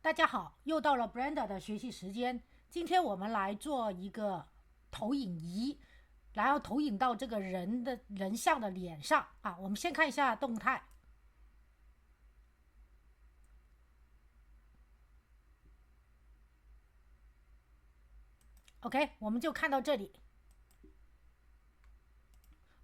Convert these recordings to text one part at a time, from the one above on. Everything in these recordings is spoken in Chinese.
大家好，又到了 Brenda 的学习时间。今天我们来做一个投影仪，然后投影到这个人像的脸上啊。我们先看一下动态。OK， 我们就看到这里。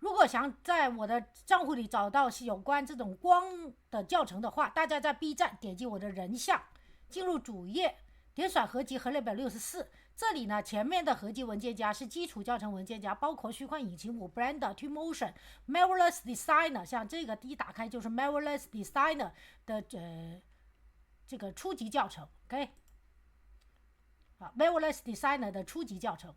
如果想在我的账户里找到有关这种光的教程的话，大家在 B 站点击我的人像，进入主页，点选合集和列表64。这里呢，前面的合集文件夹是基础教程文件夹，包括虚幻引擎5、Blender、Twinmotion、Marvelous Designer。像这个一打开就是 Marvelous Designer 的这个初级教程 ，OK， 啊 ，Marvelous Designer 的初级教程。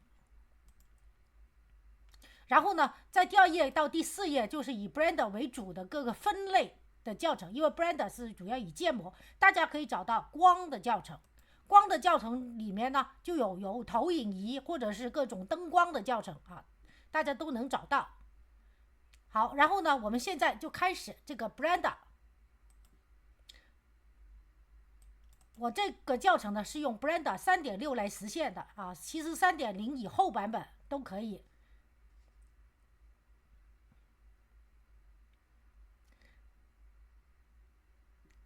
然后呢，在第2页到第4页就是以 Blender 为主的各个分类的教程，因为 Blender 是主要以建模，大家可以找到光的教程。光的教程里面呢，就有投影仪或者是各种灯光的教程啊，大家都能找到。好，然后呢，我们现在就开始这个 Blender。我这个教程呢是用 Blender 3.6 来实现的啊，其实 3.0 以后版本都可以。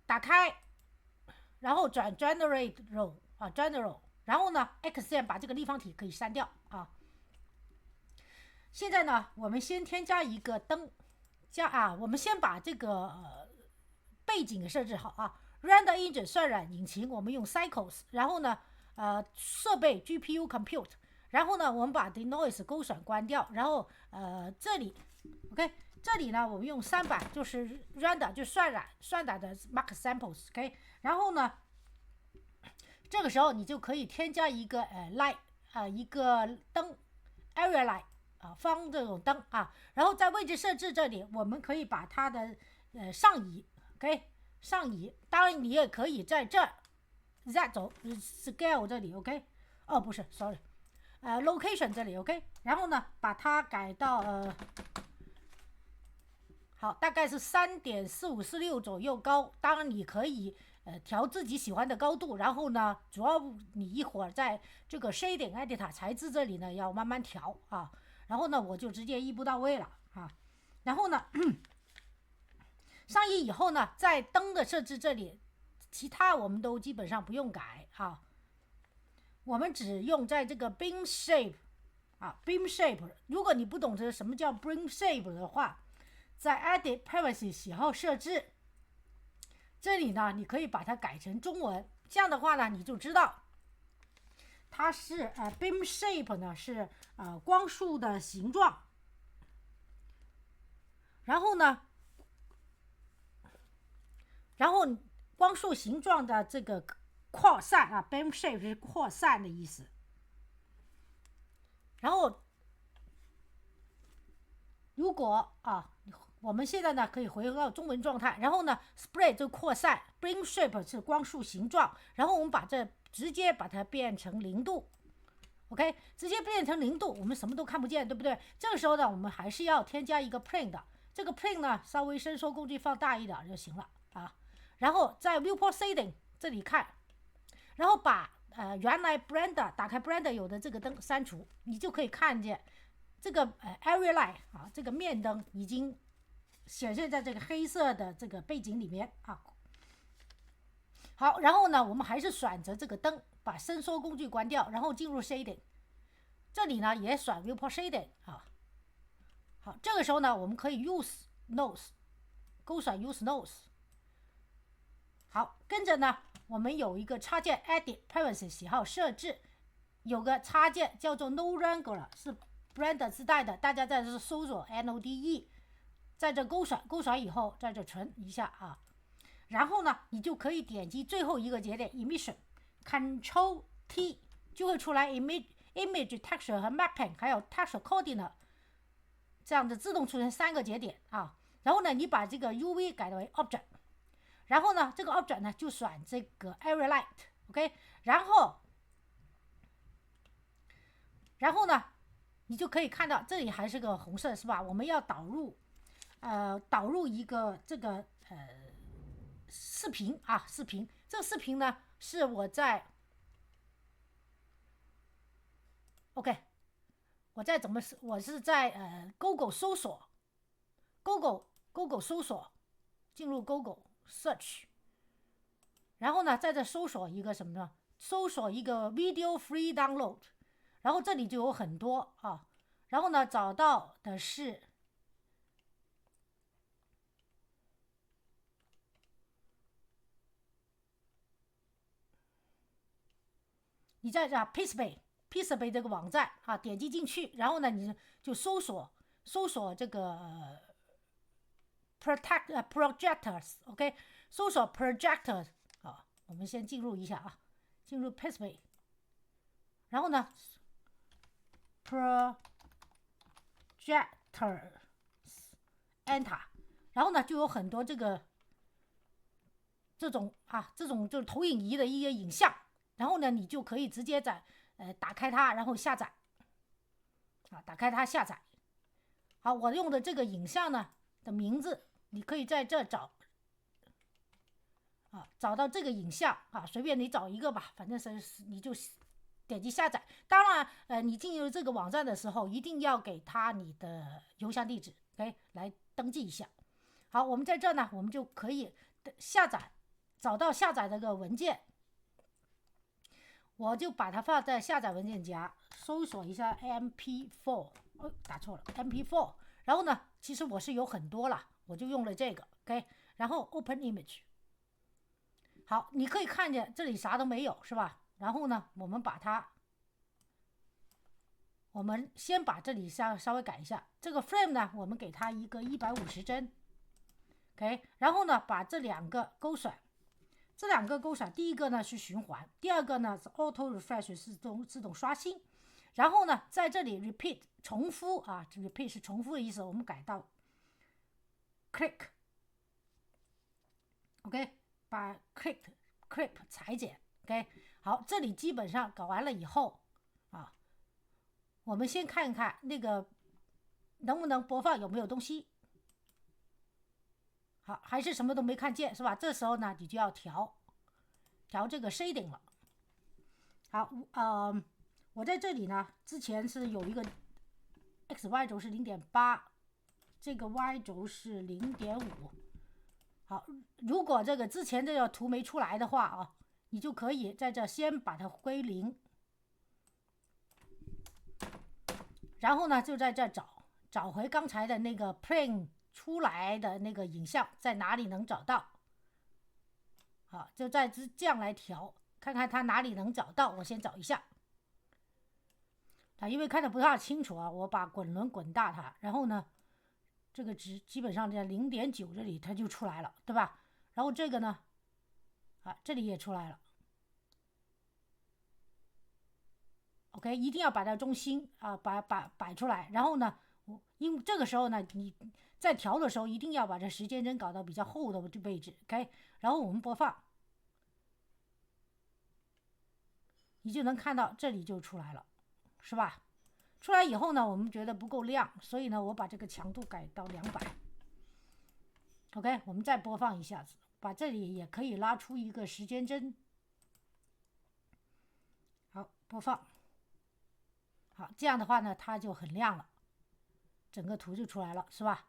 打开，然后转 Generate Row 啊 General， 然后呢 X 键把这个立方体可以删掉啊。现在呢，我们先添加一个灯，我们先把这个背景设置好啊。Render Engine 渲染引擎，我们用 Cycles， 然后呢，设备 GPU Compute， 然后呢，我们把 Denoise 勾选关掉，然后这里 OK。这里呢，我们用300，就是 render 就渲染的 mark samples，OK，然后呢，这个时候你就可以添加一个light 一个灯 area light 方这种灯啊，然后在位置设置这里，我们可以把它的上移 ，OK， 上移，当然你也可以在这儿再走 scale 这里 ，OK， 哦不是 ，sorry， location 这里 OK， 然后呢把它改到好，大概是3.4546左右高。当然，你可以调自己喜欢的高度。然后呢，主要你一会儿在这个 Shading Editor 材质这里呢要慢慢调啊。然后呢，我就直接一步到位了啊。然后呢，上移以后呢，在灯的设置这里，其他我们都基本上不用改啊。我们只用在这个 Beam Shape 啊 ，Beam Shape。如果你不懂得什么叫 Beam Shape 的话，在 Edit Privacy 喜好设置这里呢，你可以把它改成中文。这样的话呢，你就知道它是Beam Shape 呢是光束的形状。然后呢，光束形状的这个扩散啊 ，Beam Shape 是扩散的意思。然后如果我们现在呢可以回到中文状态，然后呢 Spread 就扩散 ，Beam Shape 是光束形状，然后我们直接把它变成0度 ，OK， 直接变成0度，我们什么都看不见，对不对？这个时候呢，我们还是要添加一个 Plane 的，这个 Plane 呢稍微伸缩工具放大一点就行了啊。然后在 Viewport Setting 这里看，然后把原来 Blender 打开 Blender 有的这个灯删除，你就可以看见这个area light 啊，这个面灯已经显现在这个黑色的这个背景里面啊。好，然后呢，我们还是选择这个灯，把伸缩工具关掉，然后进入 Shading， 这里呢也选 Viewport Shading 啊。好，这个时候呢，我们可以 Use Nose， 勾选 Use Nose。好，跟着呢，我们有一个插件 Edit Privacy 喜好设置，有个插件叫做 No Wrangler， 是 Blender 自带的，大家在这搜索 NODE， 在这勾选以后，在这存一下啊。然后呢，你就可以点击最后一个节点 Emission，Ctrl T 就会出来 Image Texture 和 Mapping， 还有 Texture Coordinate， 这样子自动出现3个节点啊。然后呢，你把这个 UV 改为 Object， 然后呢，这个 Object 呢就选这个 Area Light，OK， 然后呢，你就可以看到这里还是个红色，是吧？我们要导入一个这个视频啊，视频。这个视频呢是我在 OK， 我是在Google 搜索 Google 搜索，进入 Google Search， 然后呢在这搜索一个什么呢？搜索一个 Video Free Download， 然后这里就有很多啊，然后呢找到的是你在这 Pixabay 这个网站啊，点击进去，然后呢你就搜索这个projectors OK， 搜索 projector 啊，我们先进入一下啊，进入 Pixabay， 然后呢 projectors enter， 然后呢就有很多这种就是投影仪的一些影像，然后呢你就可以直接打开它，然后下载啊，打开它下载。好，我用的这个影像呢的名字，你可以在这找啊，找到这个影像啊，随便你找一个吧，反正是你就点击下载。当然，你进入这个网站的时候，一定要给他你的邮箱地址 ，OK， 来登记一下。好，我们在这呢，我们就可以下载，找到下载这个文件，我就把它放在下载文件夹，搜索一下 MP4， 打错了 MP4。然后呢，其实我是有很多了，我就用了这个 ，OK， 然后 Open Image。好，你可以看见这里啥都没有，是吧？然后呢，我们先把这里稍微改一下，这个 frame 呢，我们给它一个150帧 ，OK， 然后呢，把这两个勾选，第一个呢是循环，第二个呢是 auto refresh 是自动刷新，然后呢，在这里 repeat 重复啊 ，repeat 是重复的意思，我们改到 click，OK， 把 clip 裁剪 ，OK， 好，这里基本上搞完了以后啊，我们先看一看那个能不能播放，有没有东西。好，还是什么都没看见，是吧？这时候呢，你就要调这个 shading 了。好，我在这里呢，之前是有一个 XY 轴是 0.8， 这个 Y 轴是 0.5。好，如果这个之前这个图没出来的话啊，你就可以在这先把它归0，然后呢就在这找回刚才的那个 plane 出来的那个影像，在哪里能找到？好，就在这样来调，看看它哪里能找到。我先找一下啊，因为看得不太清楚啊，我把滚轮滚大它，然后呢，这个值基本上在0.9这里它就出来了，对吧？然后这个呢，啊，这里也出来了。OK， 一定要把它中心啊，摆出来。然后呢，因为这个时候呢，你在调的时候一定要把这时间针搞到比较厚的位置 ，OK。然后我们播放，你就能看到这里就出来了，是吧？出来以后呢，我们觉得不够亮，所以呢，我把这个强度改到200。OK， 我们再播放一下子，把这里也可以拉出一个时间针。好，播放。好，这样的话呢，它就很亮了，整个图就出来了，是吧？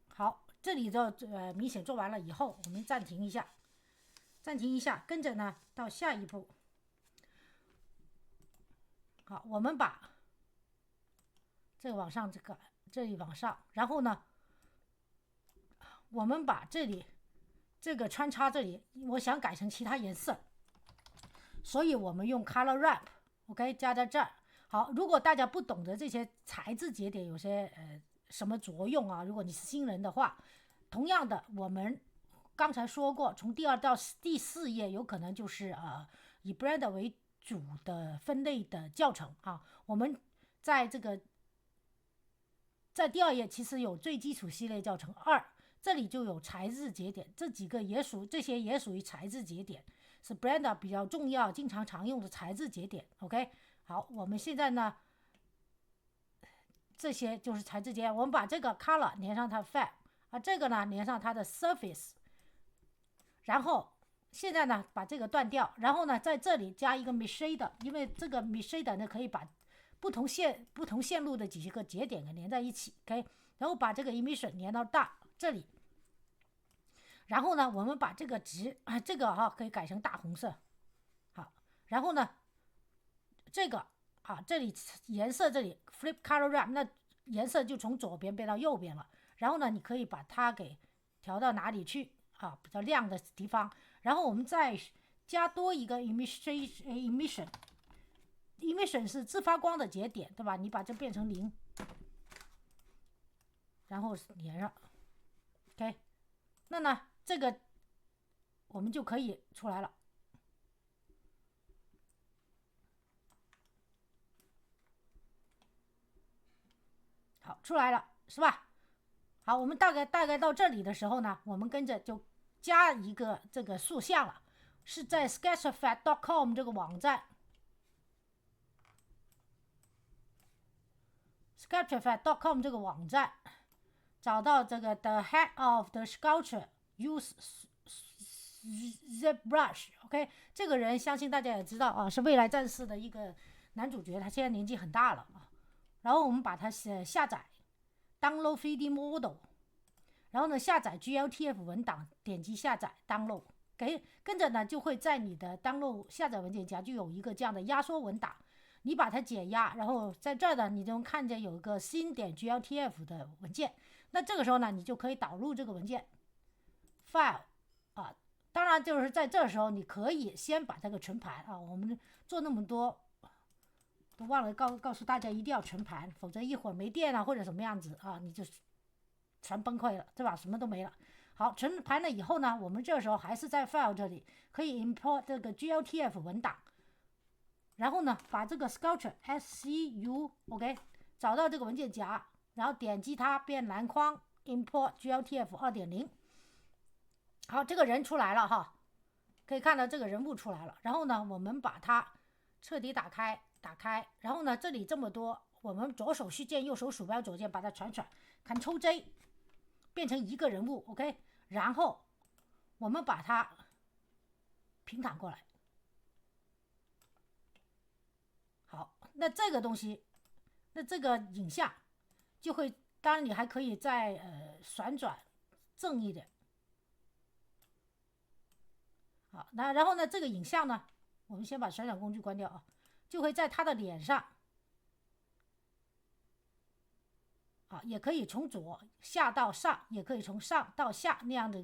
好，这里就明显做完了以后，我们暂停一下，跟着呢到下一步。好，我们把这个往上，这里往上，然后呢，我们把这里这个穿插这里，我想改成其他颜色，所以我们用 color wrap，OK， 加在这儿。好，如果大家不懂得这些材质节点有些什么作用啊，如果你是新人的话，同样的，我们刚才说过，从第2到第4页有可能就是以 Blender 为主的分类的教程啊。我们在第2页其实有最基础系列教程2，这里就有材质节点，这些也属于材质节点，是 Blender 比较重要、经常用的材质节点。OK， 好，我们现在呢这些就是材质间，我们把这个 color 连上它 fill 啊，这个呢连上它的 surface， 然后现在呢把这个断掉，然后呢在这里加一个 meshade， 因为这个 meshade 呢可以把不同线路的几个节点给连在一起 ，OK， 然后把这个 emission 连到这里，然后呢我们把这个这个可以改成大红色，好，然后呢这个这里颜色这里 flip color ramp， 那颜色就从左边变到右边了，然后呢你可以把它给调到哪里去比较亮的地方，然后我们再加多一个 emission 是自发光的节点，对吧？你把这变成0，然后连上 ，OK， 那呢这个我们就可以出来了。好，出来了是吧？好，我们大概到这里的时候呢，我们跟着就加一个这个塑像了，是在 sketchfab.com 这个网站 sketchfab.com 这个网站找到这个 the head of the sculpture use ZBrush，OK， 这个人相信大家也知道是未来战士的一个男主角，他现在年纪很大了然后我们把它下载 download 3D model， 然后呢下载 GLTF 文档，点击下载 download， 跟着呢就会在你的 download 下载文件夹就有一个这样的压缩文档，你把它解压，然后在这儿呢你就能看见有一个新点 GLTF 的文件，那这个时候呢你就可以导入这个文件 file 当然就是在这时候你可以先把这个存盘我们做那么多都忘了告诉大家一定要存盘，否则一会儿没电或者什么样子你就全崩溃了，对吧？什么都没了。好，存盘了以后呢，我们这时候还是在 file 这里可以 import 这个 GLTF 文档，然后呢把这个 sculpture SCU OK 找到这个文件夹，然后点击它变蓝框 import GLTF 2.0。好，这个人出来了可以看到这个人物出来了。然后呢我们把它彻底打开，然后呢这里这么多，我们左手虚键右手鼠标左键把它传 Ctrl J 变成一个人物 OK， 然后我们把它平躺过来。好，那这个东西，那这个影像就会，当然你还可以再旋转正一点。好，那然后呢这个影像呢我们先把旋转工具关掉就会在他的脸上也可以从左下到上，也可以从上到下，那样的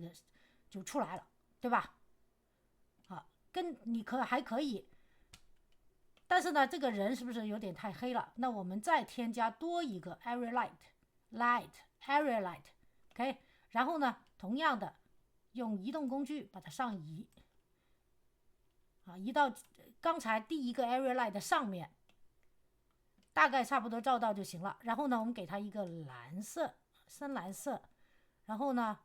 就出来了，对吧？跟你还可以，但是呢这个人是不是有点太黑了？那我们再添加多一个 area area light OK， 然后呢同样的用移动工具把它上移移到刚才第一个 area light 的上面，大概差不多照到就行了。然后呢我们给它一个蓝色，深蓝色，然后呢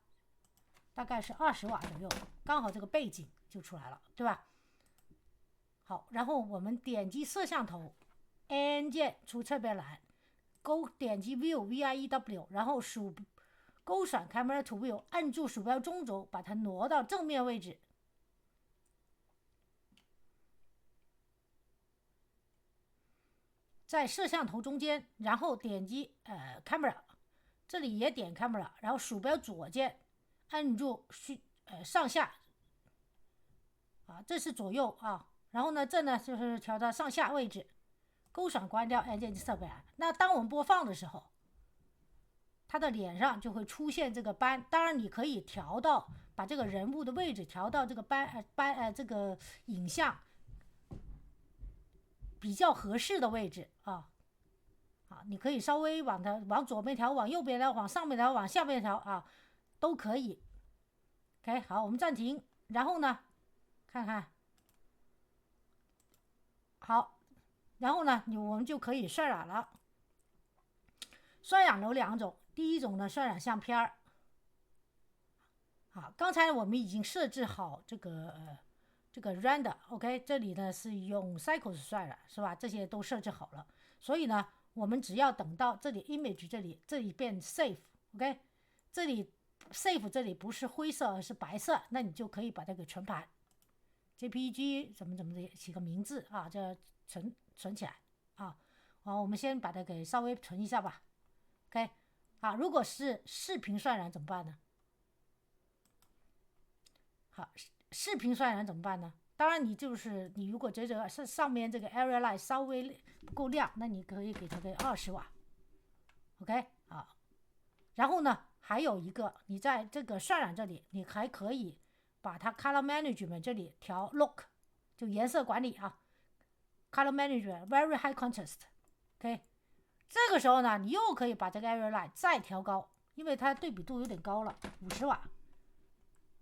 大概是20瓦左右，刚好这个背景就出来了，对吧？好，然后我们点击摄像头 N 键出侧边栏，点击 View VIEW， 然后勾选 Camera to View， 按住鼠标中轴把它挪到正面位置，在摄像头中间，然后点击Camera， 这里也点 Camera， 然后鼠标左键按住上下这是左右然后呢这呢就是调到上下位置，勾选关掉按键设备栏。那当我们播放的时候，他的脸上就会出现这个斑，当然你可以调到把这个人物的位置调到这个这个影像比较合适的位置你可以稍微往左边调，往右边调，往上面调，往下面调都可以。OK， 好，我们暂停，然后呢看看，好，然后呢我们就可以渲染了。渲染有2种，第一种呢渲染相片刚才我们已经设置好这个render OK， 这里呢是用 Cycles 渲染是吧？这些都设置好了，所以呢我们只要等到这里 image 这里变 safe，OK，这里 safe 这里不是灰色而是白色，那你就可以把它给存盘 ，JPEG 怎么的起个名字啊，这存起来啊。好，我们先把它给稍微存一下吧 ，OK， 啊，如果是视频渲染怎么办呢？好，视频渲染怎么办呢？当然，你如果上面这个 area light 稍微不够亮，那你可以给它个20瓦 ，OK， 好。然后呢，还有一个，你在这个渲染这里，你还可以把它 color management 这里调 look， 就颜色管理啊 ，color management very high contrast，OK， 这个时候呢，你又可以把这个 area light 再调高，因为它对比度有点高了，50瓦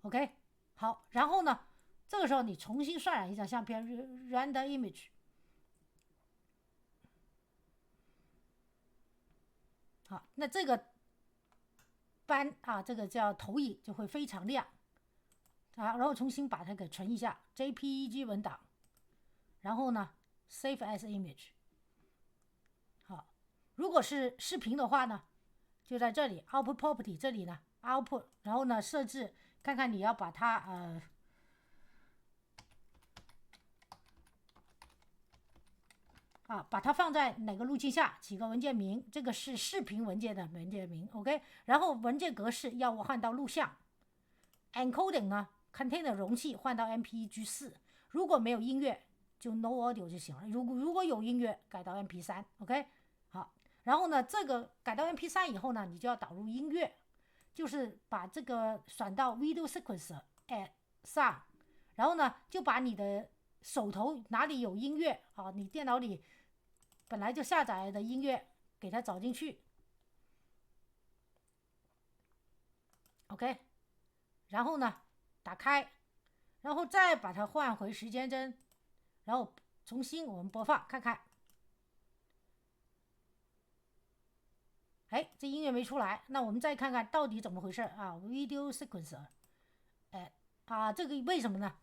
，OK， 好，然后呢，这个时候你重新渲染一张相片 render image， 好，那这个斑啊，这个叫投影就会非常亮啊，然后重新把它给存一下 JPEG 文档，然后呢 Save as Image。好，如果是视频的话呢，就在这里 Output Property 这里呢 Output， 然后呢设置看看你要把它把它放在哪个路径下，起个文件名，这个是视频文件的文件名 ，OK， 然后文件格式要换到录像 ，encoding 呢 container 容器换到 MPEG4， 如果没有音乐就 no audio 就行了，如果有音乐改到 MP3，OK， 好，然后呢这个改到 MP3 以后呢，你就要导入音乐，就是把这个转到 video sequencer add 上，然后呢就把你的手头哪里有音乐啊，你电脑里本来就下载的音乐给它找进去 ，OK， 然后呢打开，然后再把它换回时间帧，然后重新我们播放看看，哎，这音乐没出来，那我们再看看到底怎么回事啊 ？Video sequencer， 这个为什么呢？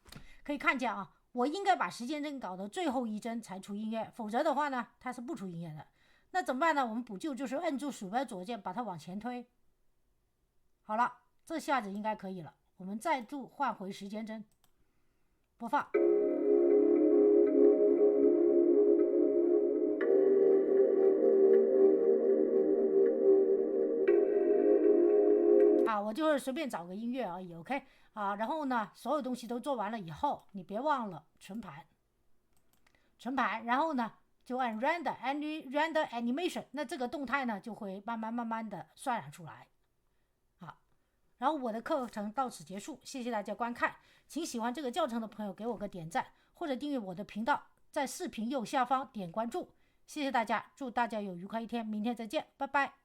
可以看见啊，我应该把时间帧搞到最后一帧才出音乐，否则的话呢，它是不出音乐的。那怎么办呢？我们补救就是摁住鼠标左键把它往前推。好了，这下子应该可以了。我们再度换回时间帧，播放。我就是随便找个音乐而已 ，OK 然后呢，所有东西都做完了以后，你别忘了存盘，然后呢就按 render animation， 那这个动态呢就会慢慢的渲染出来。好，然后我的课程到此结束，谢谢大家观看，请喜欢这个教程的朋友给我个点赞或者订阅我的频道，在视频右下方点关注，谢谢大家，祝大家有愉快一天，明天再见，拜拜。